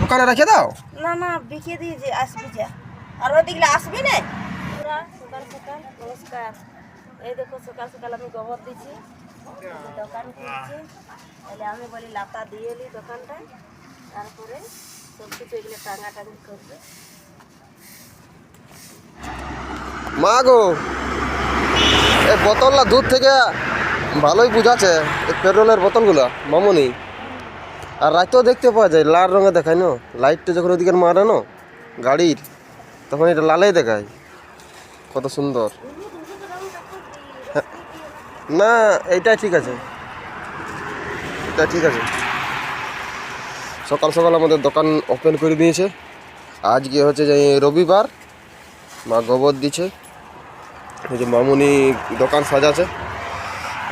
দোকানে রেখে দাও। না না বিকে দিয়েছে, আসবি যা। আর ওদিকে আসবি না। পুরা সকাল সকাল নমস্কার। এই দেখো সকাল সকাল আমি গোবর দিচ্ছি, দোকান খুলছি। তাহলে আমি বলি লাতা দিয়ে এলি দোকানটা, তারপরে সব কিছু এগুলো টাঙাটাঙি করবে। মা গো, এই বোতলটা দূর থেকে ভালোই বুঝাচ্ছে, এই পেট্রোলের বোতলগুলো মামুনি। আর রাতেও দেখতে পাওয়া যায় লাল রঙে দেখায় না, লাইটটা যখন ওদিকে মারে না গাড়ির, তখন এটা লালেই দেখায়। কত সুন্দর। না এইটাই ঠিক আছে, এটা ঠিক আছে। সকাল সকাল আমাদের দোকান ওপেন করে দিয়েছে। আজকে হচ্ছে যে রবিবার, মা গোবর দিচ্ছে। এই যে মামুনি দোকান সাজাছে।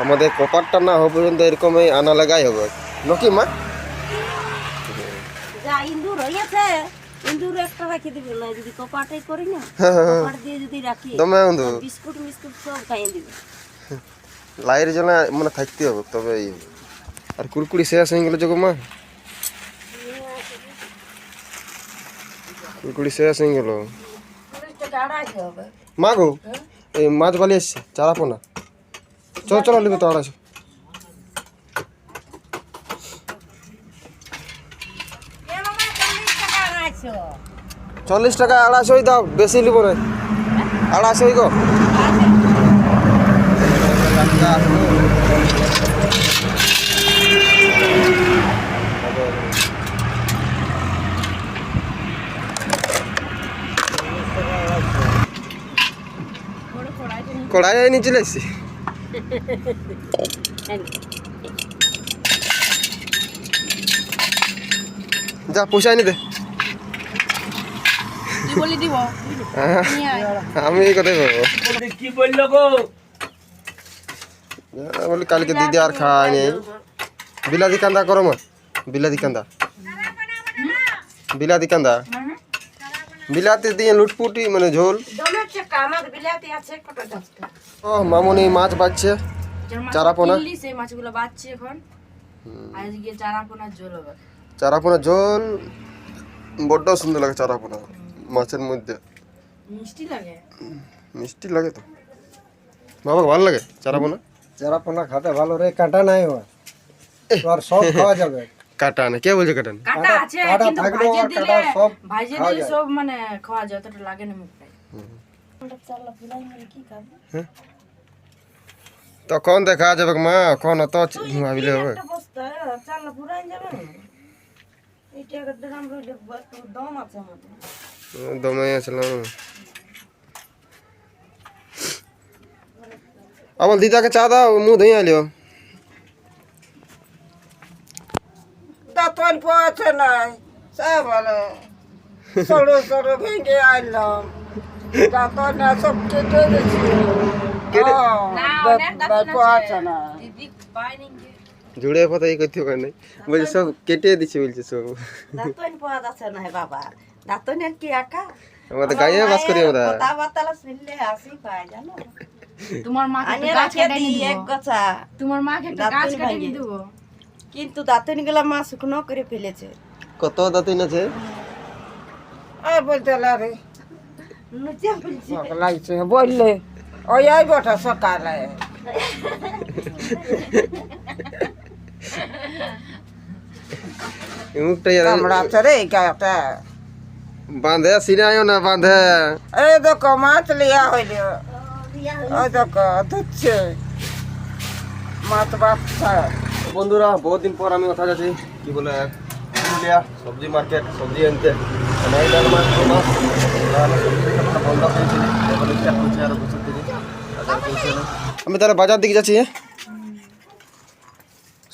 আমাদের কপারটা না হওয়া পর্যন্ত এরকমই আনা লাগাই হবে নাকি মা? যা ইন্দুর হয়েছে, ইন্দুর একটা রাখি দিবে না, যদি কপাটাই করি না, কপাট দিয়ে যদি রাখি বিস্কুট মিস্কুট সব খাইয়ে দিবে। লাইয়ের জন্য মানে থাকতে হবে, তবে এই আর কুরকুরি শেষ হয়ে গেল যখন মা, কুরকুরি শেষ হয়ে গেল মা গো। এই মাছ বালি এসছে, চারাপো না। চলো চলো লিবে তো 250। 40 টাকা 250 দাও, বেশি লিব না। 250 গো। কড়াই নিয়ে চলে এসছি। যা পয়সা এনে দে। আমি এই কথাই বলবো। কি বললো গো? বলি কালকে দিদি আর খায় নেই। বিলাতি কান্দা করো মা, বিলাতি কান্দা, বিলাতি কান্দা, বিলাতি দিয়ে লুটপুটি মানে ঝোল। ও মামুনি মাছ বাচ্ছে, চারাপোনা। সেই মাছগুলো বাচ্চি এখন। আজকে চারাপোনার ঝোল হবে। চারাপোনার ঝোল বড্ড সুন্দর লাগে। চারাপোনা মাছের মধ্যে মিষ্টি লাগে, মিষ্টি লাগে তো। বাবা ভালো লাগে চারাপোনা। চারাপোনা খাতে ভালো রে, কাঁটা নাই ওর, আর সব খাওয়া যাবে। কাটা না, কে বলছে কাটা না? কাটা আছে কিন্তু ভাজে দিলে সব মানে খাওয়া যায়, অতটা লাগে না মুখে। কি খাবে তখন দেখা যাবে মা, এখন অত ভাবিলে হবে। একটা বস্তা চাল পুরাই যাবে না। এইটা একটা দাম রইলে একটু দাম আছে আমাদের। দমে আসলাম। আমার দিদাকে চা দাও, মুখ ধুয়ে আলিও। দাঁতন পৌঁছে নাই, সে বলে সরু সরু ভেঙে আনলাম, দাঁতন সব কেটে গেছি। পৌঁছে না জুড়ে কথা এই করতে পারে নাই, বলছে সব কেটে দিচ্ছে, বলছে সব। দাঁতন পাওয়া যাচ্ছে না বাবা, দাঁতনের কি একা আমাদের গায়ে বাস করি আমরা। কথা বার্তা শুনলে হাসি পায় জানো। তোমার মাকে গাছ কেটে দিই এক কথা, তোমার মাকে একটা গাছ কেটে দিয়ে দেব। কিন্তু দাঁতনি গুলা মা শুকনো করে ফেলেছে। কত দাঁতিন আছে? বলতে রে নুচা বলছি লাগছে, বললে ওই বটা সকালে মুখটা কামড়াচ্ছে রে গাটা। বাঁধে সিনাইও না বাঁধে। এই দেখো মাছ লিয়া হইল, ওই দেখো ধুচ্ছে মাছ বাচ্চা। বন্ধুরা বহুত দিন পর আমি কথা যাচ্ছি, কি বলে পুরুলিয়া সবজি মার্কেট, সবজি আনতে। আমি তাহলে বাজার দিকে যাচ্ছি।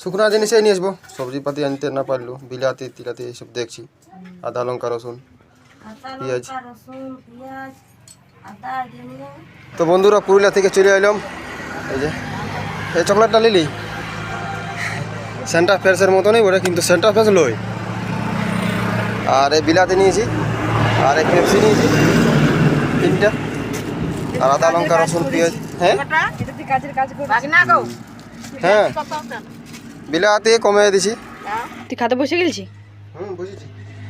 শুকনা জিনিসই নিয়ে আসবো, সবজি পাতি আনতে না পারলো। বিলাতি তিলাতি এইসব দেখছি, আদা লঙ্কা রসুন পেঁয়াজ। তো বন্ধুরা পুরুলিয়া থেকে চলে এলাম। এই যে এই চকলেটটা নিলি, সেন্টার ফ্রেশের মতনই ওটা, কিন্তু সেন্টার ফ্রেশ লই। আর এই বিলাতি নিয়েছি, আর এই পেপসি নিয়েছি 3টা, আর আদা লঙ্কা রসুন পেঁয়াজ। হ্যাঁ এটা তুই কাজের কাজ করছিস বাগনা গো হ্যাঁ বিলাতি কমে দিছি তুই খাতে বসে গেলছি বুঝেছি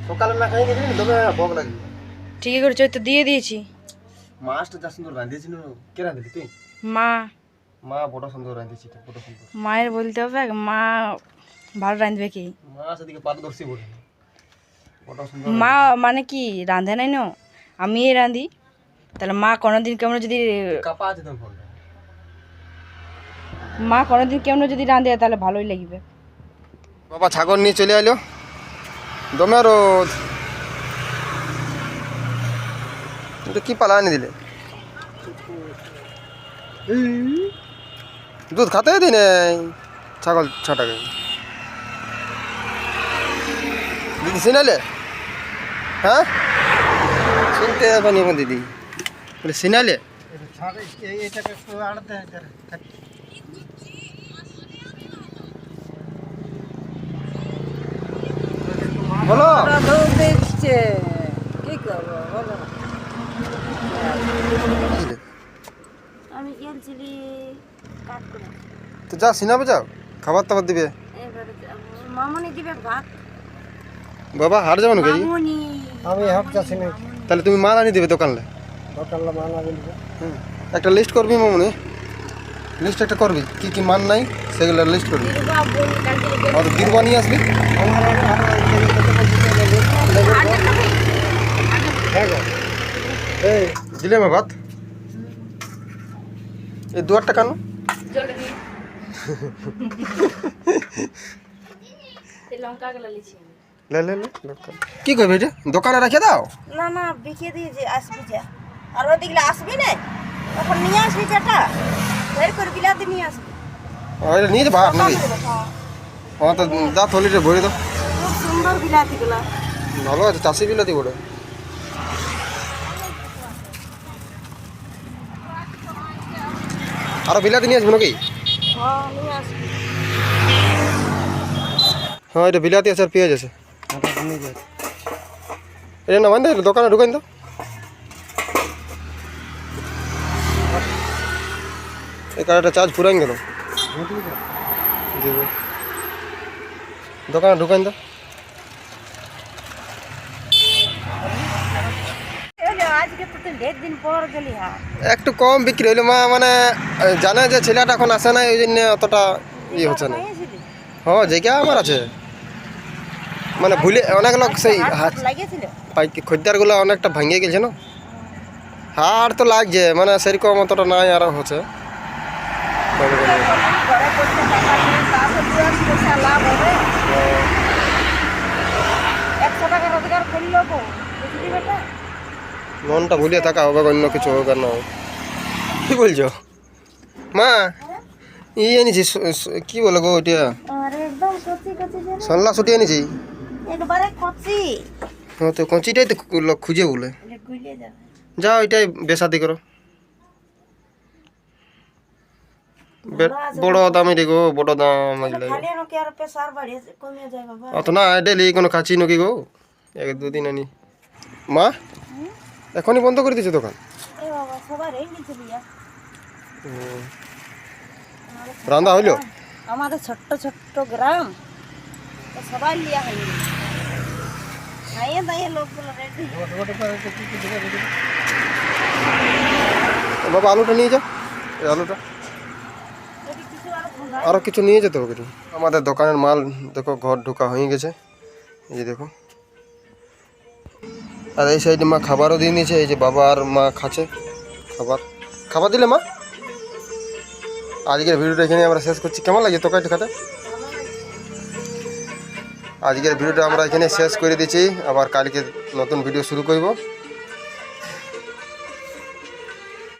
সকালে না খাই গেলি তবে ভোগ লাগবে ঠিকই করেছ তো দিয়ে দিয়েছি মাছটা যা সুন্দর রাঁধেছিল কে রাঁধলি তুই মা মা বড় সুন্দর রাঁধেছি বড় সুন্দর মায়ের বলতে হবে মা ভালো রাঁধবে কি মা সেদিকে পারদর্শী বলে বড় সুন্দর মা মানে কি রাঁধে নাই না আমি রাঁধি তাহলে মা কোনোদিন কেমন যদি কাপা আছে তোর ফোনটা মা কোনোদিন কেমন যদি রাঁধে তাহলে ভালোই লাগবে বাবা ছাগল নিয়ে চলে আইলো দমে রোদ এটা কি পালা আনি দিলে দুধ খাতে দিনে ছাগল ছাটাকে দিদি সিনালে হ্যাঁ শুনতে পানি এখন দিদি বলে সিনালে এইটাকে একটু আড়তে বলো দুধ দিচ্ছে কি করবো বলো আমি এলছিলি কাট করে তো যা সিনাবে যাও খাবার টাবার দিবে এবারে মামনি দিবে ভাত বাবা হার যাবো নাকি মামনি আমি হাফ চাষি নেই তাহলে তুমি মাল আনি দিবে দোকানলে দোকানলা মানা বলবো একটা লিস্ট করবি মামনি লিস্ট একটা করবি কি কি মান নাই সেগুলো লিস্ট করবি আর দিরবা নিয়ে আসবি এই দিলে মা ভাত এই দুয়ারটা কেন লঙ্কা গুলো লিছি লে লে লে কি করবে এটা দোকানে রেখে দাও না না বিকে দিয়েছে আসবি যা আর ওদিকে আসবি না তখন নিয়ে আসবি যেটা বের করে বিলাতে নিয়ে আসবি এটা নিয়ে যাবা নাকি হ্যাঁ তো যা থলিটা ভরে দাও খুব সুন্দর বিলাতি গুলা ভালো আছে চাষি বিলাতি বলে আরো বিলাতি নিয়ে আসবো নাকি হ্যাঁ নিয়ে আসবি হ্যাঁ এটা বিলাতি আছে আর পেঁয়াজ আছে হাঁটা নিয়ে যায় এটা না মানে দোকানে ঢুকাইন তো এই কারটা চার্জ পুরাই গেল দেবো দোকানে ঢুকাইন তো আজকে তো তুই 1.5 দিন পর গেলি হ্যাঁ একটু কম বিক্রি হইলো মা মানে জানে যে ছেলেটা এখন আসে না ওই জন্য অতটা ইয়ে হচ্ছে না হ্যাঁ জায়গা আমার আছে মানে ভুলে অনেক লোক সেই লাগিয়েছিল খদ্দারগুলো অনেকটা ভাঙিয়ে গেছে না হার তো লাগছে মানে সেরকম অতটা নাই আর হচ্ছে ঘরে বসে টাকা নিয়ে তাহলে পয়সা লাভ হবে 100 টাকা রোজগার করলো বুঝলি বেটা মনটা ভুলিয়ে থাকা হবে অন্য কিছু হোক আর না হোক কি বলছো মা ই এনেছি কি বলে গো ওইটা আরে একদম কচি কচি যে সল্লা ছুটি এনেছি একবারে কচি হ্যাঁ তো কঞ্চিটাই তো লোক খুঁজে বলে এটা গুলিয়ে যাবে যাও এটাই বেসাদি করো বড় দামই দেখো বড় দাম এগুলো খালি কি আর প্রেসার বাড়িয়ে কমিয়ে যায় বাবা অত না ডেলি কোনো খাচ্ছি নাকি গো এক দুদিন আনি মা এখনই বন্ধ করে দিয়েছে দোকান এ বাবা সবার এই নিচে দিয়া রান্না হইলো আমাদের ছোট্ট ছোট্ট গ্রাম তো সবাই লিয়া হয়নি খাইয়ে দাইয়ে লোকগুলো রেডি বাবা আলুটা নিয়ে যাও এই আলুটা যদি কিছু আর আরও কিছু নিয়ে যেতে হবে কিছু আমাদের দোকানের মাল দেখো ঘর ঢোকা হয়ে গেছে এই যে দেখো আর এই সাইডে মা খাবারও দিয়ে নিয়েছে এই যে বাবা আর মা খাচ্ছে খাবার খাবার দিলে মা আজকের ভিডিওটা এখানে আমরা শেষ করছি কেমন লাগে তোকে খাতে আজকের ভিডিওটা আমরা এখানে শেষ করে দিচ্ছি আবার কালকে নতুন ভিডিও শুরু করব